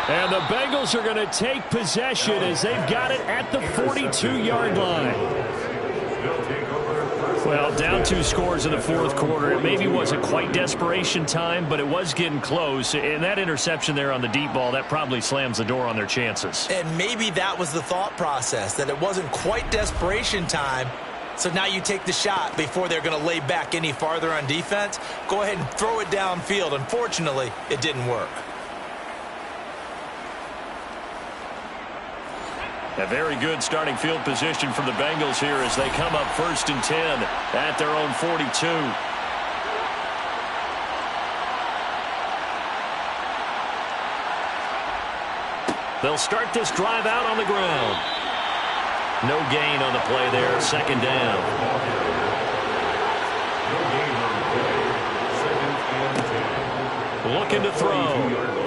And the Bengals are going to take possession as they've got it at the 42-yard line.
Well, down 2 scores in the 4th quarter. It maybe wasn't quite desperation time, but it was getting close. And that interception there on the deep ball, that probably slams the door on their chances.
And maybe that was the thought process, that it wasn't quite desperation time. So now you take the shot before they're going to lay back any farther on defense. Go ahead and throw it downfield. Unfortunately, it didn't work.
A very good starting field position from the Bengals here as they come up 1st and 10 at their own 42. They'll start this drive out on the ground. No gain on the play there, 2nd down.
No gain on the play. 2nd and 10.
Looking to throw.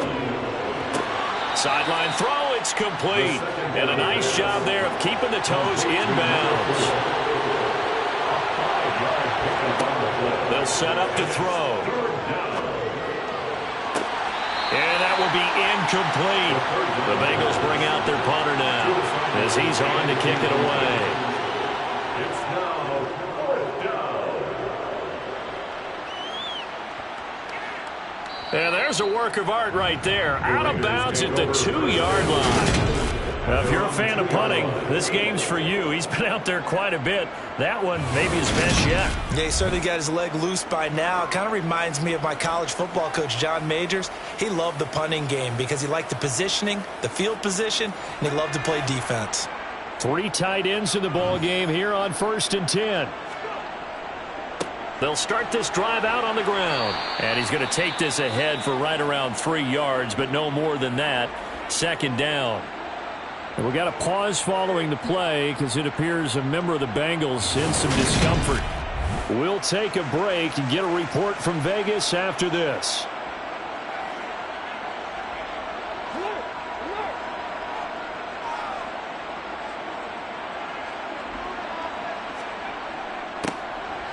Sideline throw. It's complete. And a nice job there of keeping the toes inbounds. They'll set up to throw. And that will be incomplete. The Bengals bring out their punter now as he's on to kick it away.
It's now 4th down.
And there's a work of art right there. Out of bounds at the 2-yard line. Now, if you're a fan of punting, this game's for you. He's been out there quite a bit. That one maybe his best yet.
Yeah, he certainly got his leg loose by now. Kind of reminds me of my college football coach, John Majors. He loved the punting game because he liked the positioning, the field position, and he loved to play defense.
3 tight ends in the ball game here on 1st and 10.
They'll start this drive out on the ground. And he's going to take this ahead for right around 3 yards, but no more than that. 2nd down.
And we got a pause following the play because it appears a member of the Bengals in some discomfort. We'll take a break and get a report from Vegas after this.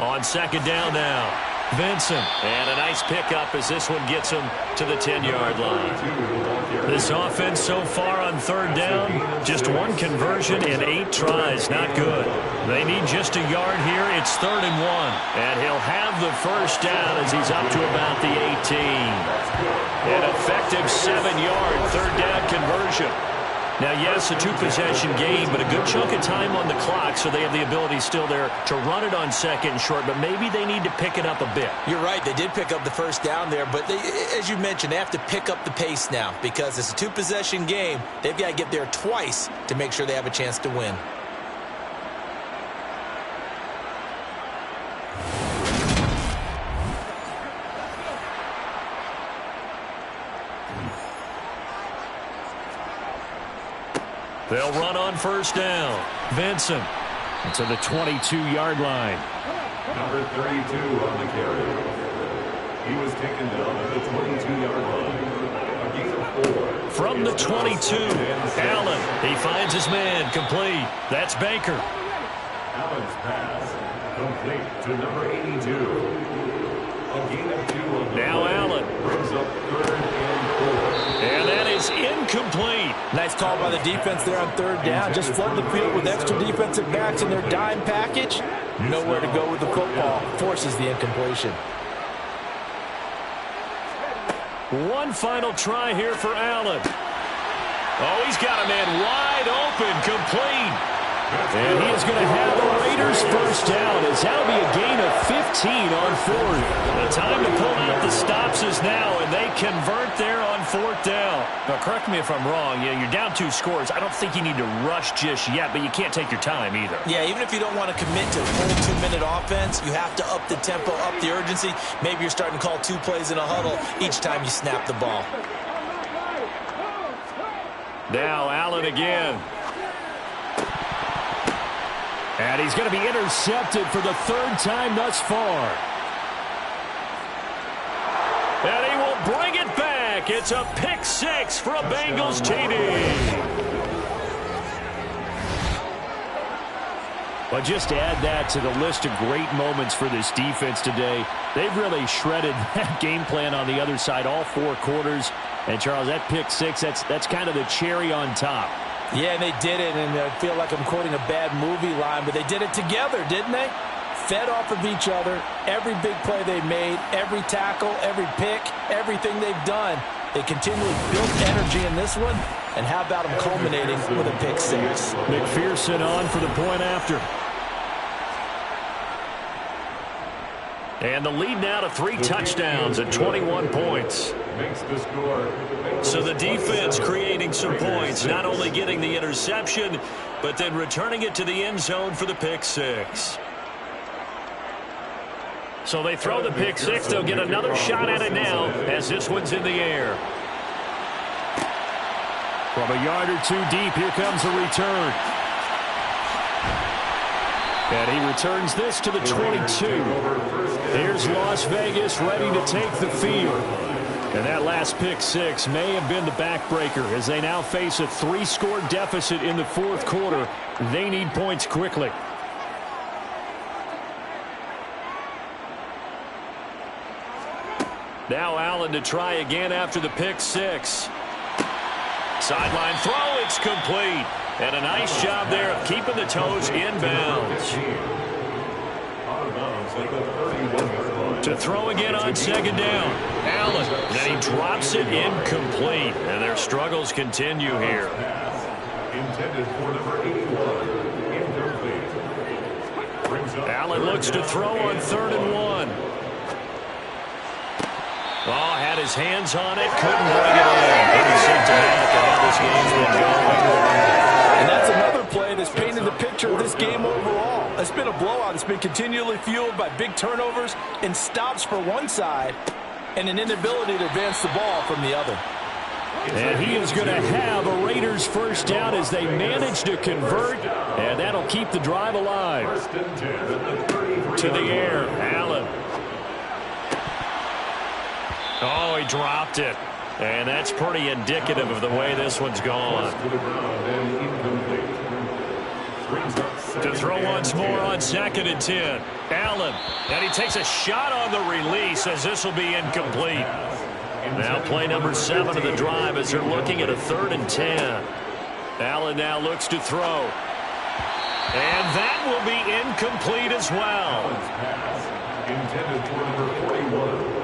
On 2nd down now. Vincent. And a nice pickup as this one gets him to the 10-yard line. This offense so far on 3rd down, just 1 conversion in 8 tries. Not good. They need just a yard here. It's 3rd and 1. And he'll have the first down as he's up to about the 18. An effective 7-yard 3rd down conversion. Now, yes, a 2-possession game, but a good chunk of time on the clock, so they have the ability still there to run it on 2nd and short, but maybe they need to pick it up a bit.
You're right. They did pick up the first down there, but they, as you mentioned, they have to pick up the pace now because it's a 2-possession game. They've got to get there twice to make sure they have a chance to win.
They'll run on 1st down. Vincent
to the 22-yard line.
Number 32 on the carry. He was taken down at the 22-yard line. A gain of 4.
From the 22, Allen. He finds his man. Complete. That's Baker.
Allen's pass complete to number 82. A gain of 2 on the
Now
play.
Allen.
Brings up 3rd and 4.
And that is incomplete.
Nice call by the defense there on 3rd down. Just flood the field with extra defensive backs in their dime package. Nowhere to go with the football. Forces the incompletion.
One final try here for Allen. Oh, he's got a man wide open, complete. And he is going to have the Raiders first down, as that'll be a gain of 15 on fourth. The time to pull out the stops is now, and they convert there on fourth down. Now, correct me if I'm wrong. Yeah, you're down 2 scores. I don't think you need to rush just yet, but you can't take your time either.
Yeah, even if you don't want to commit to full 2-minute offense, you have to up the tempo, up the urgency. Maybe you're starting to call 2 plays in a huddle each time you snap the ball.
Now Allen again.
And he's going to be intercepted for the 3rd time thus far.
And he will bring it back. It's a pick 6 for a Bengals TD.
But just add that to the list of great moments for this defense today. They've really shredded that game plan on the other side all 4 quarters. And, Charles, that pick 6, that's kind of the cherry on top.
Yeah, and they did it, and I feel like I'm quoting a bad movie line, but they did it together, didn't they? Fed off of each other, every big play they made, every tackle, every pick, everything they've done. They continually built energy in this one, and how about them culminating with a pick 6?
McPherson on for the point after.
And the lead now to 3 touchdowns at 21 points.
Makes the score.
So the defense creating some points, not only getting the interception, but then returning it to the end zone for the pick 6. So they throw the pick 6. They'll get another shot at it now as this one's in the air.
From a yard or 2 deep, here comes a return. And he returns this to the 22. Here's Las Vegas ready to take the field. And that last pick 6 may have been the backbreaker as they now face a 3-score deficit in the 4th quarter. They need points quickly.
Now Allen to try again after the pick 6. Sideline throw, it's complete. And a nice job there of keeping the toes inbounds. To throw again on 2nd down. Allen, then he drops it incomplete. And their struggles continue here.
Intended for number 81. Incomplete.
Allen looks to throw on 3rd and 1. Oh, had his hands on it, couldn't bring it in. Pretty symptomatic of how this game's been going.
And that's another play that's painted the picture of this game overall. It's been a blowout. It's been continually fueled by big turnovers and stops for one side and an inability to advance the ball from the other.
And he is going to have a Raiders first down as they manage to convert, and that'll keep the drive alive.
To the air, Allen. Oh, he dropped it. And that's pretty indicative of the way this one's gone. To throw once more on 2nd and 10. Allen. And he takes a shot on the release as this will be incomplete. Now play number 7 of the drive as they're looking at a 3rd and 10. Allen now looks to throw. And that will be incomplete as well.
Intended for number 41.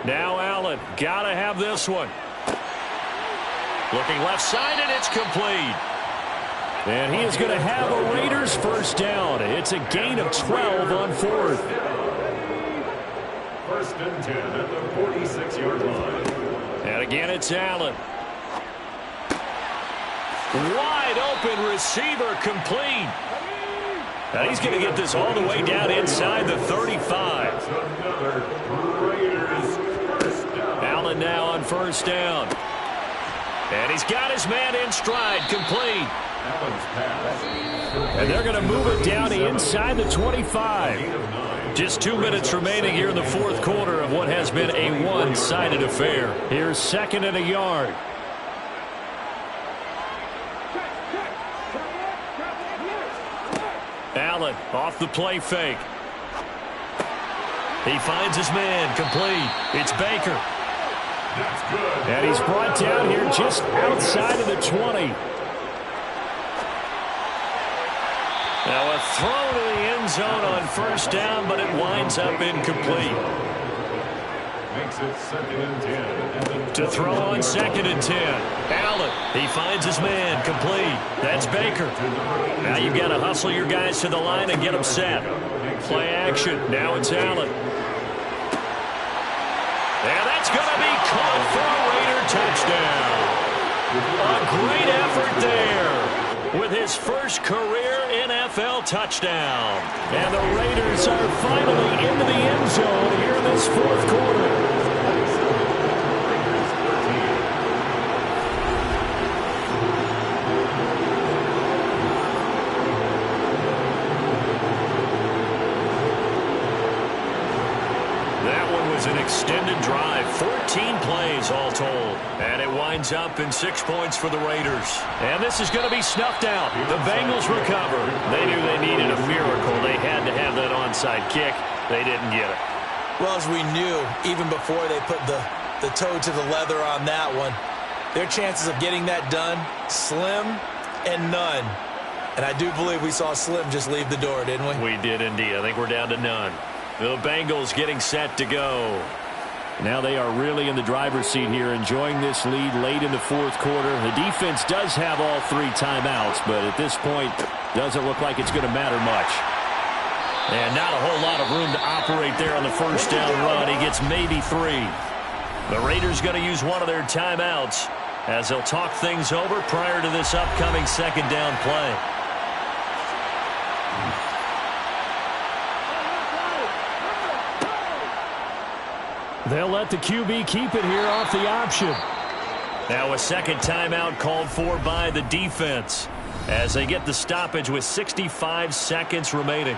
Now Allen, gotta have this one. Looking left-sided, it's complete.
And he is going to have a Raiders first down. It's a gain of 12 on 4th.
1st and 10 at the 46-yard line.
And again, it's Allen. Wide open receiver, complete. And he's going to get this all the way down inside the 35. Allen now on first down. And he's got his man in stride, complete.
And they're going to move it down inside the 25.
Just 2 minutes remaining here in the 4th quarter of what has been a one-sided affair.
Here's 2nd and a yard.
Allen off the play fake. He finds his man, complete. It's Baker.
That's good.
And he's brought down here just outside of the 20.
Now a throw to the end zone on first down, but it winds up incomplete.
makes it 2nd and 10.
To throw on 2nd and 10. Allen, he finds his man, complete. That's Baker. Now you've got to hustle your guys to the line and get them set. Play action. Now it's Allen. And that's going to be caught for a Raider touchdown. A great effort there with his first career NFL touchdown. And the Raiders are finally into the end zone here in this fourth quarter. An extended drive, 14 plays all told, and it winds up in 6 points for the Raiders. And this is going to be snuffed out. The Bengals recover. They knew they needed a miracle. They had to have that onside kick. They didn't get it.
Well, as we knew, even before they put the toe to the leather on that one, their chances of getting that done, slim and none. And I do believe we saw Slim just leave the door, didn't we?
We did indeed. I think we're down to none. The Bengals getting set to go.
Now they are really in the driver's seat here, enjoying this lead late in the fourth quarter. The defense does have all 3 timeouts, but at this point, doesn't look like it's going to matter much.
And not a whole lot of room to operate there on the first down run. He gets maybe 3. The Raiders going to use one of their timeouts as they'll talk things over prior to this upcoming second down play.
They'll let the QB keep it here off the option.
Now a second timeout called for by the defense as they get the stoppage with 65 seconds remaining.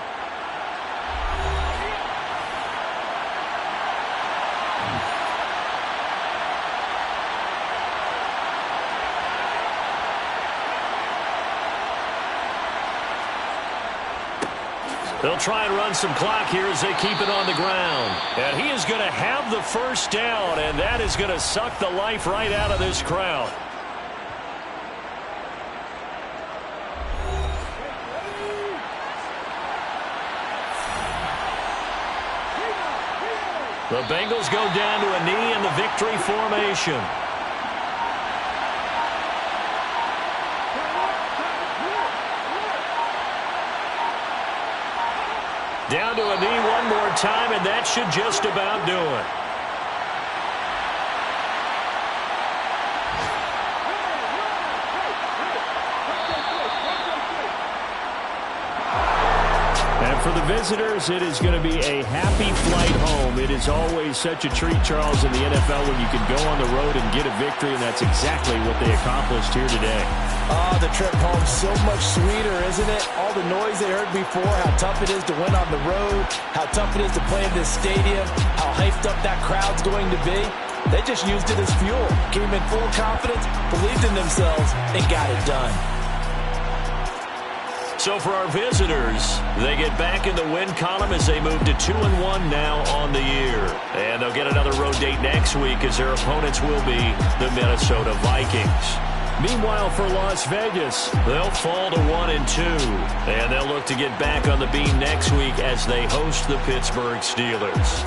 They'll try and run some clock here as they keep it on the ground. And he is going to have the first down, and that is going to suck the life right out of this crowd. The Bengals go down to a knee in the victory formation. Down to a knee one more time, and that should just about do it.
And for the visitors, it is going to be a happy flight home. It is always such a treat, Charles, in the NFL when you can go on the road and get a victory, and that's exactly what they accomplished here today.
Oh, the trip home so much sweeter, isn't it? All the noise they heard before, how tough it is to win on the road, how tough it is to play in this stadium, how hyped up that crowd's going to be. They just used it as fuel, came in full confidence, believed in themselves, and got it done.
So for our visitors, they get back in the win column as they move to 2-1 now on the year. And they'll get another road date next week as their opponents will be the Minnesota Vikings.
Meanwhile, for Las Vegas,
they'll fall to 1-2. And they'll look to get back on the beam next week as they host the Pittsburgh Steelers.